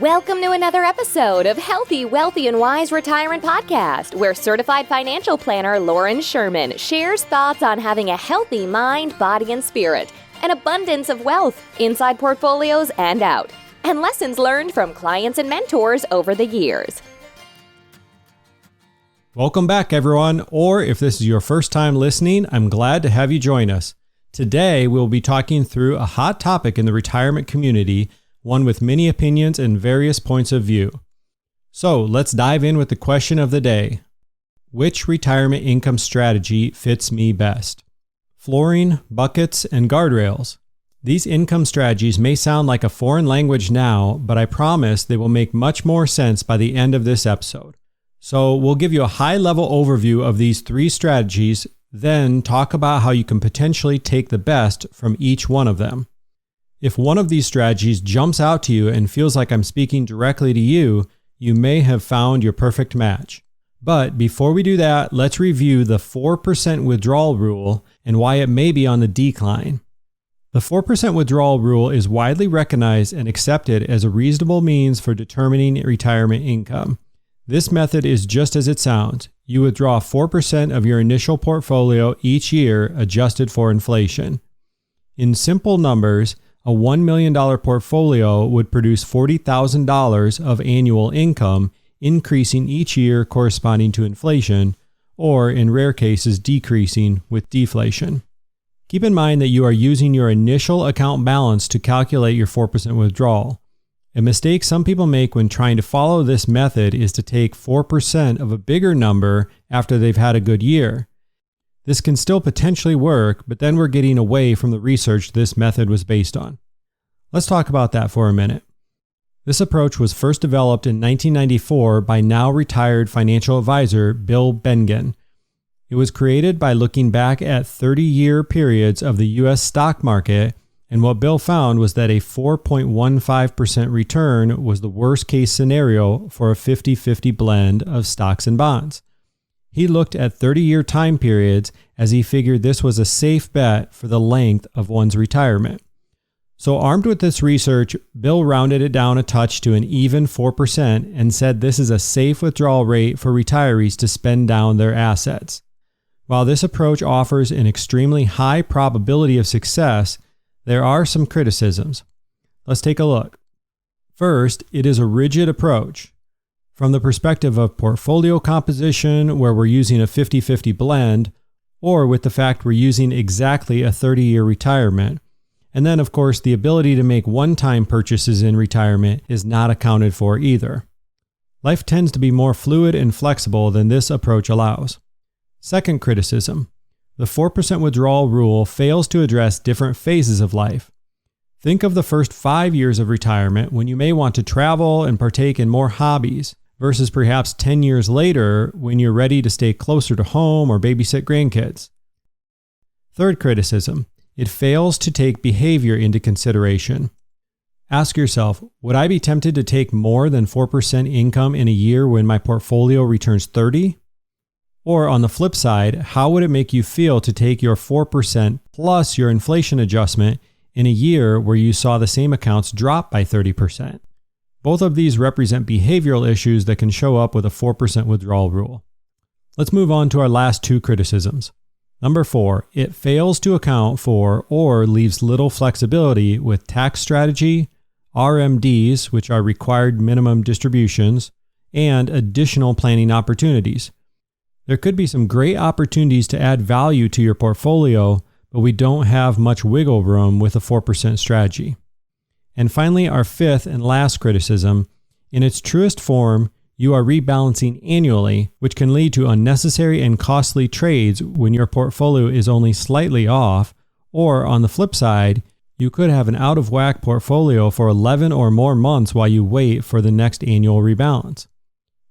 Welcome to another episode of Healthy, Wealthy, and Wise Retirement Podcast, where certified financial planner Lauren Sherman shares thoughts on having a healthy mind, body, and spirit, an abundance of wealth inside portfolios and out, and lessons learned from clients and mentors over the years. Welcome back, everyone, or if this is your first time listening, I'm glad to have you join us. Today, we'll be talking through a hot topic in the retirement community, one with many opinions and various points of view. So let's dive in with the question of the day. Which retirement income strategy fits me best? Flooring, buckets, and guardrails. These income strategies may sound like a foreign language now, but I promise they will make much more sense by the end of this episode. So we'll give you a high-level overview of these three strategies, then talk about how you can potentially take the best from each one of them. If one of these strategies jumps out to you and feels like I'm speaking directly to you, you may have found your perfect match. But before we do that, let's review the 4% withdrawal rule and why it may be on the decline. The 4% withdrawal rule is widely recognized and accepted as a reasonable means for determining retirement income. This method is just as it sounds. You withdraw 4% of your initial portfolio each year, adjusted for inflation. In simple numbers, a $1 million portfolio would produce $40,000 of annual income, increasing each year corresponding to inflation, or in rare cases decreasing with deflation. Keep in mind that you are using your initial account balance to calculate your 4% withdrawal. A mistake some people make when trying to follow this method is to take 4% of a bigger number after they've had a good year. This can still potentially work, but then we're getting away from the research this method was based on. Let's talk about that for a minute. This approach was first developed in 1994 by now retired financial advisor Bill Bengen. It was created by looking back at 30-year periods of the U.S. stock market, and what Bill found was that a 4.15% return was the worst-case scenario for a 50-50 blend of stocks and bonds. He looked at 30-year time periods as he figured this was a safe bet for the length of one's retirement. So armed with this research, Bill rounded it down a touch to an even 4% and said this is a safe withdrawal rate for retirees to spend down their assets. While this approach offers an extremely high probability of success, there are some criticisms. Let's take a look. First, it is a rigid approach. From the perspective of portfolio composition, where we're using a 50-50 blend, or with the fact we're using exactly a 30-year retirement. And then, of course, the ability to make one-time purchases in retirement is not accounted for either. Life tends to be more fluid and flexible than this approach allows. Second criticism. The 4% withdrawal rule fails to address different phases of life. Think of the first 5 years of retirement when you may want to travel and partake in more hobbies, versus perhaps 10 years later when you're ready to stay closer to home or babysit grandkids. Third criticism. It fails to take behavior into consideration. Ask yourself, would I be tempted to take more than 4% income in a year when my portfolio returns 30? Or on the flip side, how would it make you feel to take your 4% plus your inflation adjustment in a year where you saw the same accounts drop by 30%? Both of these represent behavioral issues that can show up with a 4% withdrawal rule. Let's move on to our last two criticisms. Number 4, it fails to account for or leaves little flexibility with tax strategy, RMDs, which are required minimum distributions, and additional planning opportunities. There could be some great opportunities to add value to your portfolio, but we don't have much wiggle room with a 4% strategy. And finally, our fifth and last criticism, in its truest form, you are rebalancing annually, which can lead to unnecessary and costly trades when your portfolio is only slightly off, or on the flip side, you could have an out-of-whack portfolio for 11 or more months while you wait for the next annual rebalance.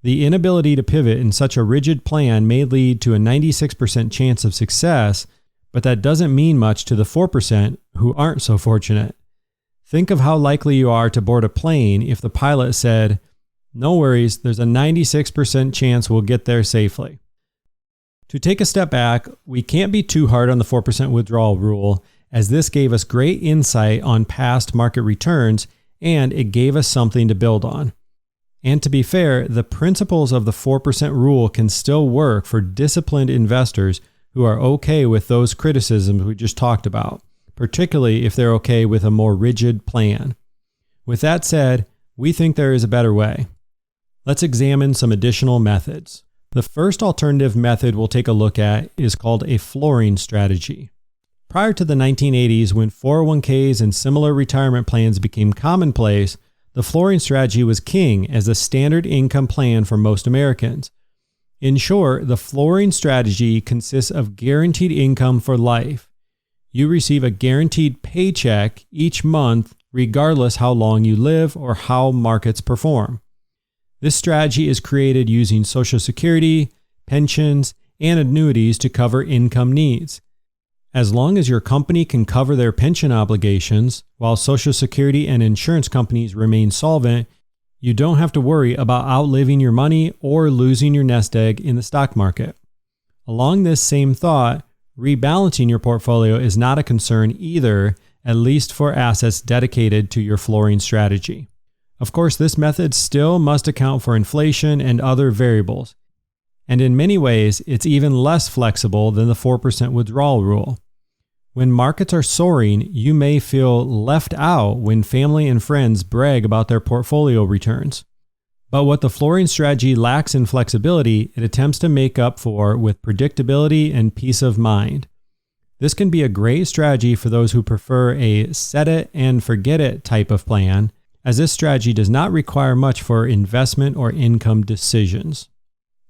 The inability to pivot in such a rigid plan may lead to a 96% chance of success, but that doesn't mean much to the 4% who aren't so fortunate. Think of how likely you are to board a plane if the pilot said, "No worries, there's a 96% chance we'll get there safely." To take a step back, we can't be too hard on the 4% withdrawal rule, as this gave us great insight on past market returns and it gave us something to build on. And to be fair, the principles of the 4% rule can still work for disciplined investors who are okay with those criticisms we just talked about, particularly if they're okay with a more rigid plan. With that said, we think there is a better way. Let's examine some additional methods. The first alternative method we'll take a look at is called a flooring strategy. Prior to the 1980s, when 401ks and similar retirement plans became commonplace, the flooring strategy was king as a standard income plan for most Americans. In short, the flooring strategy consists of guaranteed income for life. You receive a guaranteed paycheck each month regardless how long you live or how markets perform. This strategy is created using Social Security, pensions, and annuities to cover income needs. As long as your company can cover their pension obligations, while Social Security and insurance companies remain solvent, you don't have to worry about outliving your money or losing your nest egg in the stock market. Along this same thought, rebalancing your portfolio is not a concern either, at least for assets dedicated to your flooring strategy. Of course, this method still must account for inflation and other variables. And in many ways, it's even less flexible than the 4% withdrawal rule. When markets are soaring, you may feel left out when family and friends brag about their portfolio returns. But what the flooring strategy lacks in flexibility, it attempts to make up for with predictability and peace of mind. This can be a great strategy for those who prefer a set it and forget it type of plan, as this strategy does not require much for investment or income decisions.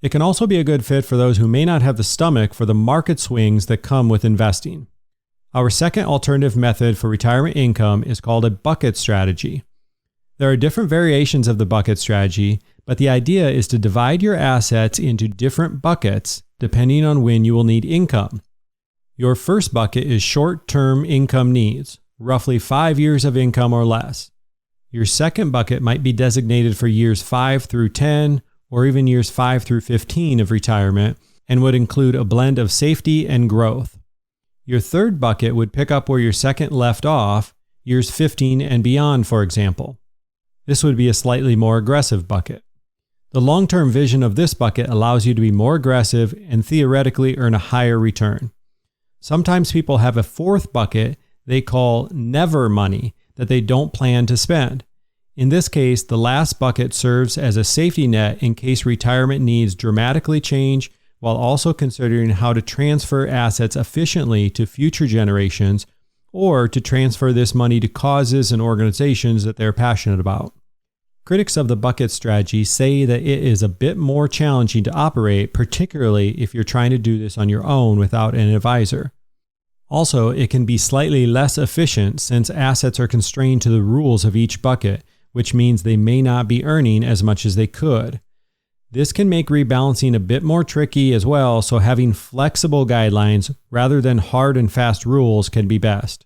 It can also be a good fit for those who may not have the stomach for the market swings that come with investing. Our second alternative method for retirement income is called a bucket strategy. There are different variations of the bucket strategy, but the idea is to divide your assets into different buckets depending on when you will need income. Your first bucket is short-term income needs, roughly 5 years of income or less. Your second bucket might be designated for years 5 through 10 or even years 5 through 15 of retirement and would include a blend of safety and growth. Your third bucket would pick up where your second left off, years 15 and beyond, for example. This would be a slightly more aggressive bucket. The long-term vision of this bucket allows you to be more aggressive and theoretically earn a higher return. Sometimes people have a fourth bucket they call never money that they don't plan to spend. In this case, the last bucket serves as a safety net in case retirement needs dramatically change, while also considering how to transfer assets efficiently to future generations or to transfer this money to causes and organizations that they're passionate about. Critics of the bucket strategy say that it is a bit more challenging to operate, particularly if you're trying to do this on your own without an advisor. Also, it can be slightly less efficient since assets are constrained to the rules of each bucket, which means they may not be earning as much as they could. This can make rebalancing a bit more tricky as well, so having flexible guidelines rather than hard and fast rules can be best.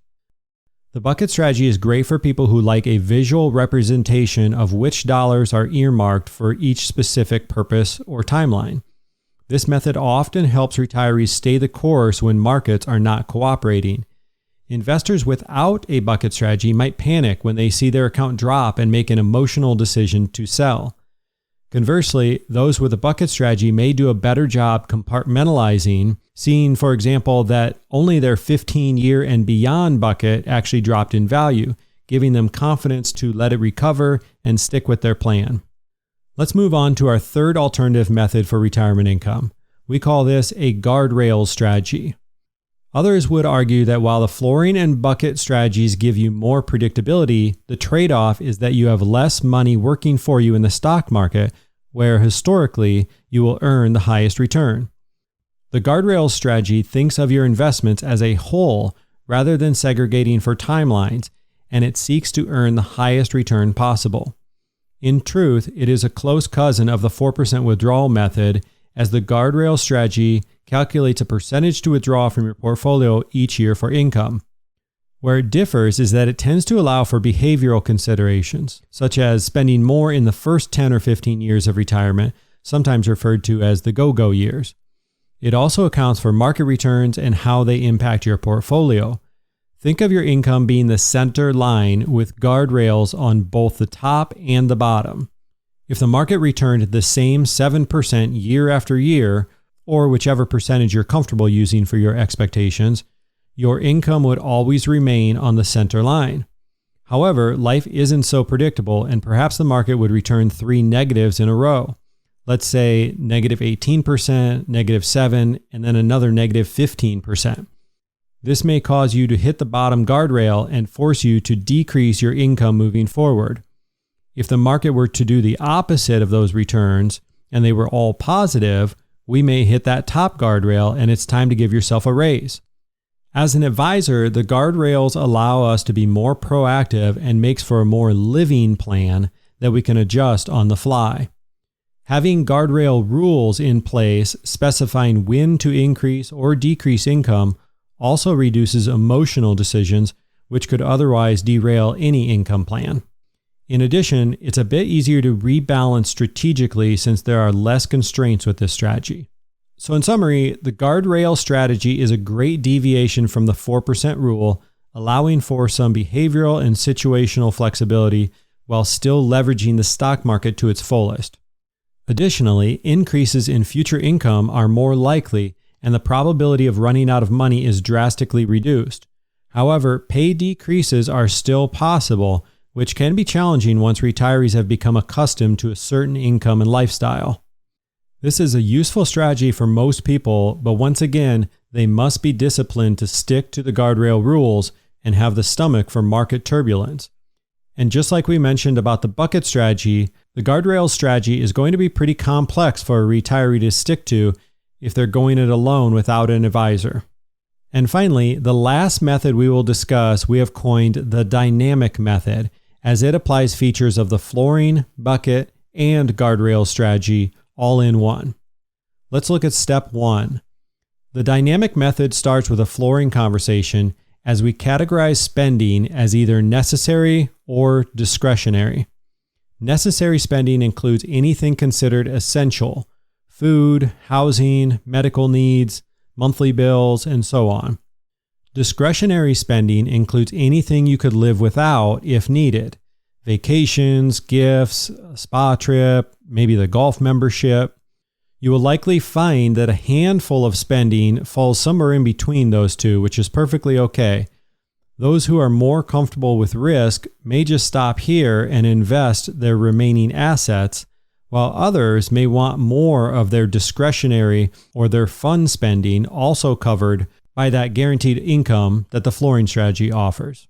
The bucket strategy is great for people who like a visual representation of which dollars are earmarked for each specific purpose or timeline. This method often helps retirees stay the course when markets are not cooperating. Investors without a bucket strategy might panic when they see their account drop and make an emotional decision to sell. Conversely, those with a bucket strategy may do a better job compartmentalizing, seeing, for example, that only their 15-year and beyond bucket actually dropped in value, giving them confidence to let it recover and stick with their plan. Let's move on to our third alternative method for retirement income. We call this a guardrails strategy. Others would argue that while the flooring and bucket strategies give you more predictability, the trade-off is that you have less money working for you in the stock market, where historically you will earn the highest return. The guardrails strategy thinks of your investments as a whole rather than segregating for timelines, and it seeks to earn the highest return possible. In truth, it is a close cousin of the 4% withdrawal method, as the guardrails strategy calculates a percentage to withdraw from your portfolio each year for income. Where it differs is that it tends to allow for behavioral considerations, such as spending more in the first 10 or 15 years of retirement, sometimes referred to as the go-go years. It also accounts for market returns and how they impact your portfolio. Think of your income being the center line with guardrails on both the top and the bottom. If the market returned the same 7% year after year, or whichever percentage you're comfortable using for your expectations, your income would always remain on the center line. However, life isn't so predictable, and perhaps the market would return 3 negatives in a row. Let's say negative 18%, negative 7%, and then another negative 15%. This may cause you to hit the bottom guardrail and force you to decrease your income moving forward. If the market were to do the opposite of those returns, and they were all positive, we may hit that top guardrail and it's time to give yourself a raise. As an advisor, the guardrails allow us to be more proactive and makes for a more living plan that we can adjust on the fly. Having guardrail rules in place specifying when to increase or decrease income also reduces emotional decisions, which could otherwise derail any income plan. In addition, it's a bit easier to rebalance strategically since there are less constraints with this strategy. So in summary, the guardrail strategy is a great deviation from the 4% rule, allowing for some behavioral and situational flexibility while still leveraging the stock market to its fullest. Additionally, increases in future income are more likely, and the probability of running out of money is drastically reduced. However, pay decreases are still possible, which can be challenging once retirees have become accustomed to a certain income and lifestyle. This is a useful strategy for most people, but once again, they must be disciplined to stick to the guardrail rules and have the stomach for market turbulence. And just like we mentioned about the bucket strategy, the guardrail strategy is going to be pretty complex for a retiree to stick to if they're going it alone without an advisor. And finally, the last method we will discuss, we have coined the dynamic method, as it applies features of the flooring, bucket, and guardrail strategy all in one. Let's look at step 1. The dynamic method starts with a flooring conversation as we categorize spending as either necessary or discretionary. Necessary spending includes anything considered essential: food, housing, medical needs, monthly bills, and so on. Discretionary spending includes anything you could live without if needed: vacations, gifts, a spa trip, maybe the golf membership. You will likely find that a handful of spending falls somewhere in between those two, which is perfectly okay. Those who are more comfortable with risk may just stop here and invest their remaining assets, while others may want more of their discretionary or their fun spending also covered by that guaranteed income that the flooring strategy offers.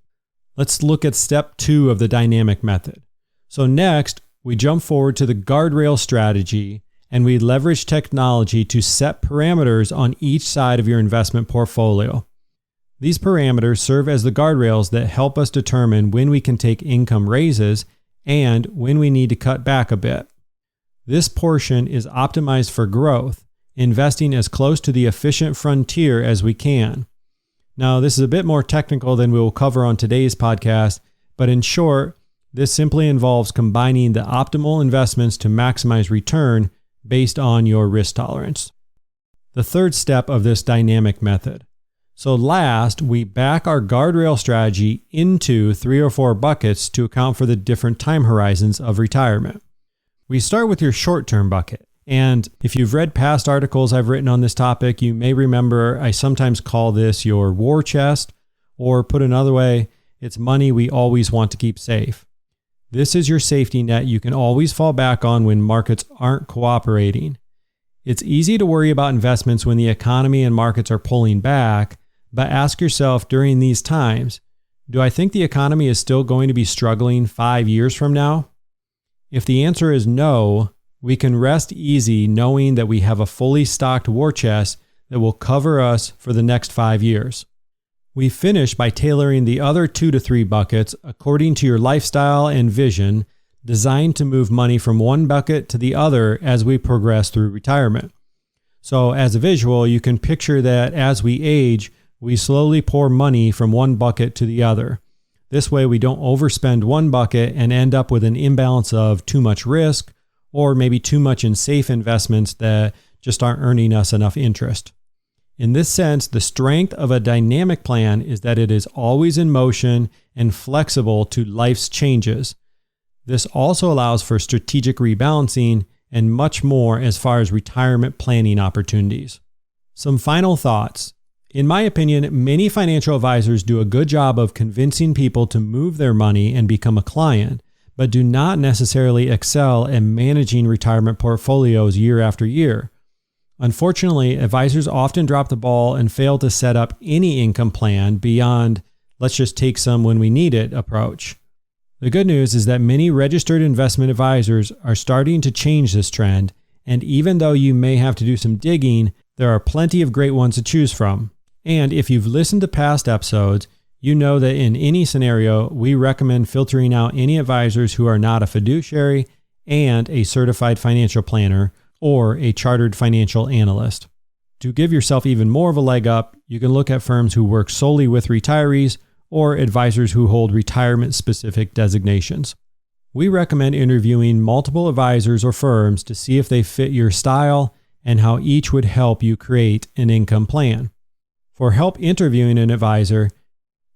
Let's look at step 2 of the dynamic method. So next, we jump forward to the guardrail strategy and we leverage technology to set parameters on each side of your investment portfolio. These parameters serve as the guardrails that help us determine when we can take income raises and when we need to cut back a bit. This portion is optimized for growth, investing as close to the efficient frontier as we can. Now, this is a bit more technical than we will cover on today's podcast, but in short, this simply involves combining the optimal investments to maximize return based on your risk tolerance. The third step of this dynamic method. So last, we back our guardrail strategy into 3 or 4 buckets to account for the different time horizons of retirement. We start with your short-term bucket. And if you've read past articles I've written on this topic, you may remember I sometimes call this your war chest, or put another way, it's money we always want to keep safe. This is your safety net you can always fall back on when markets aren't cooperating. It's easy to worry about investments when the economy and markets are pulling back, but ask yourself during these times, do I think the economy is still going to be struggling 5 years from now? If the answer is no, we can rest easy knowing that we have a fully stocked war chest that will cover us for the next 5 years. We finish by tailoring the other 2 to 3 buckets according to your lifestyle and vision, designed to move money from one bucket to the other as we progress through retirement. So as a visual, you can picture that as we age, we slowly pour money from one bucket to the other. This way we don't overspend one bucket and end up with an imbalance of too much risk or maybe too much in safe investments that just aren't earning us enough interest. In this sense, the strength of a dynamic plan is that it is always in motion and flexible to life's changes. This also allows for strategic rebalancing and much more as far as retirement planning opportunities. Some final thoughts. In my opinion, many financial advisors do a good job of convincing people to move their money and become a client, but do not necessarily excel at managing retirement portfolios year after year. Unfortunately, advisors often drop the ball and fail to set up any income plan beyond "let's just take some when we need it" approach. The good news is that many registered investment advisors are starting to change this trend, and even though you may have to do some digging, there are plenty of great ones to choose from. And if you've listened to past episodes, you know that in any scenario, we recommend filtering out any advisors who are not a fiduciary and a certified financial planner or a chartered financial analyst. To give yourself even more of a leg up, you can look at firms who work solely with retirees or advisors who hold retirement-specific designations. We recommend interviewing multiple advisors or firms to see if they fit your style and how each would help you create an income plan. For help interviewing an advisor,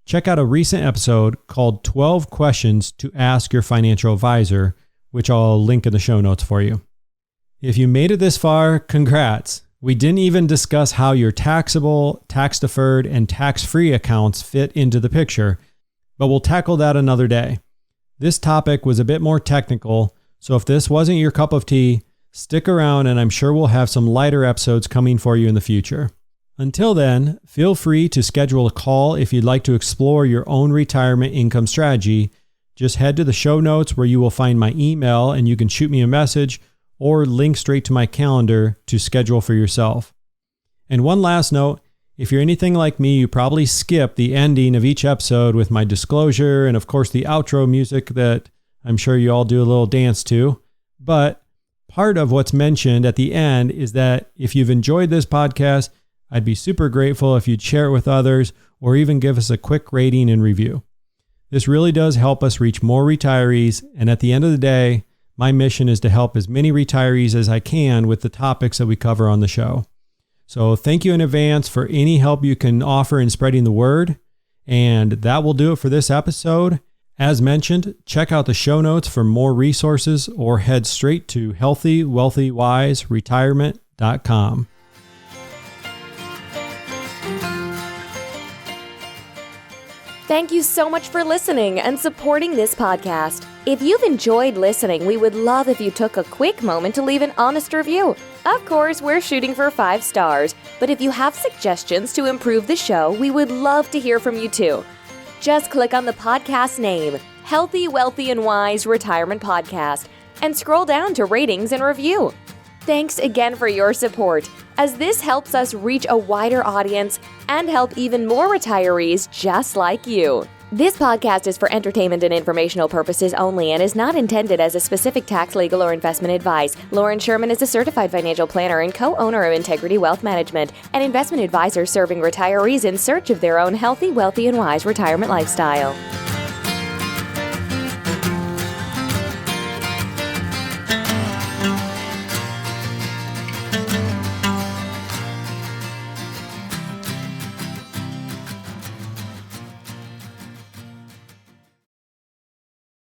check out a recent episode called 12 Questions to Ask Your Financial Advisor, which I'll link in the show notes for you. If you made it this far, congrats. We didn't even discuss how your taxable, tax-deferred, and tax-free accounts fit into the picture, but we'll tackle that another day. This topic was a bit more technical, so if this wasn't your cup of tea, stick around and I'm sure we'll have some lighter episodes coming for you in the future. Until then, feel free to schedule a call if you'd like to explore your own retirement income strategy. Just head to the show notes where you will find my email and you can shoot me a message or link straight to my calendar to schedule for yourself. And one last note, if you're anything like me, you probably skip the ending of each episode with my disclosure and of course the outro music that I'm sure you all do a little dance to. But part of what's mentioned at the end is that if you've enjoyed this podcast, I'd be super grateful if you'd share it with others or even give us a quick rating and review. This really does help us reach more retirees, and at the end of the day, my mission is to help as many retirees as I can with the topics that we cover on the show. So thank you in advance for any help you can offer in spreading the word. And that will do it for this episode. As mentioned, check out the show notes for more resources or head straight to healthywealthywiseretirement.com. Thank you so much for listening and supporting this podcast. If you've enjoyed listening, we would love if you took a quick moment to leave an honest review. Of course, we're shooting for 5 stars, but if you have suggestions to improve the show, we would love to hear from you too. Just click on the podcast name, Healthy, Wealthy, and Wise Retirement Podcast, and scroll down to ratings and review. Thanks again for your support, as this helps us reach a wider audience and help even more retirees just like you. This podcast is for entertainment and informational purposes only and is not intended as a specific tax, legal, or investment advice. Lauren Sherman is a certified financial planner and co-owner of Integrity Wealth Management, an investment advisor serving retirees in search of their own healthy, wealthy, and wise retirement lifestyle.